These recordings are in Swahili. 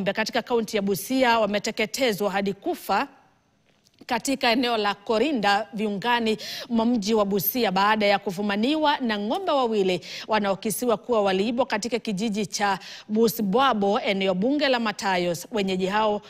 Katika kaunti ya Busia wameteketezwa hadi kufa katika eneo la Korinda viungani mwa mji wa Busia baada ya kufumaniwa na ng'ombe wawili wanaokisiwa kuwa waliibwa katika kijiji cha Busibwabo, eneo bunge la Matayos. Wenyeji hao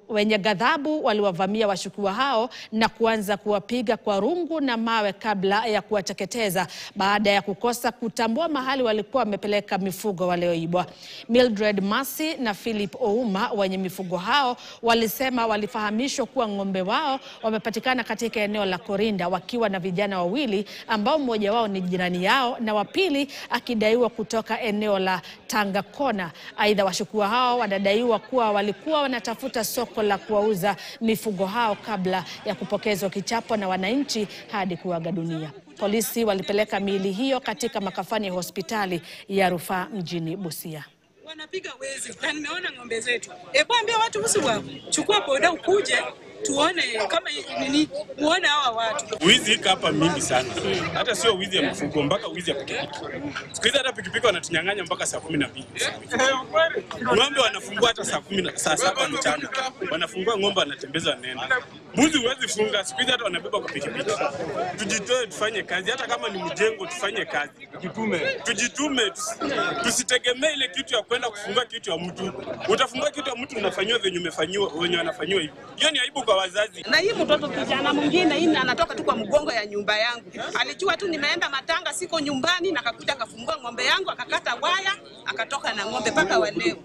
wenye ghadhabu waliwavamia washukiwa hao na kuanza kuwapiga kwa rungu na mawe kabla ya kuwateketeza baada ya kukosa kutambua mahali walikuwa wamepeleka mifugo walioibwa. Mildred Masi na Philip Ouma wenye mifugo hao walisema walifahamishwa kuwa ng'ombe wao wamepatikana katika eneo la Korinda wakiwa na vijana wawili ambao mmoja wao ni jirani yao na wa pili akidaiwa kutoka eneo la Tangakona. Aidha, washukiwa hao wanadaiwa kuwa walikuwa wanatafuta soko la kuwauza mifugo hao kabla ya kupokezwa kichapo na wananchi hadi kuaga dunia. Polisi walipeleka miili hiyo katika makafani ya hospitali ya rufaa mjini Busia. Wanapiga wezi na nimeona ng'ombe zetu. Ambia watu Busibwabo, chukua boda ukuje tuone kama nini, muone hawa watu. Wizi hapa mingi sana. Hata sio wizi ya mifugo, mpaka wizi ya pikipiki. Siku hizi hata pikipiki wanatunyang'anya mpaka saa 12. Ng'ombe wanafungua hata saa 10 saa 7 mchana. Wanafungua ng'ombe wanatembeza wanaenda. Mbuzi huwezi funga, siku hizi hata wanabeba kwa pikipiki. Tujitoe tufanye kazi, hata kama ni mjengo tufanye kazi. Tujitume, tusitegemee ile kitu ya kwenda kufungua kitu ya mtu. Utafungua kitu ya mtu unafanywa venye umefanywa, wenye wanafanywa hivi. Hiyo ni aibu kwa wazazi. Na hii mtoto kijana mwingine hii anatoka tu kwa mgongo ya nyumba yangu. Alijua tu nimeenda matanga, siko nyumbani, na akakuja akafungua ng'ombe yangu, akakata waya, akatoka na ng'ombe mpaka wa leo.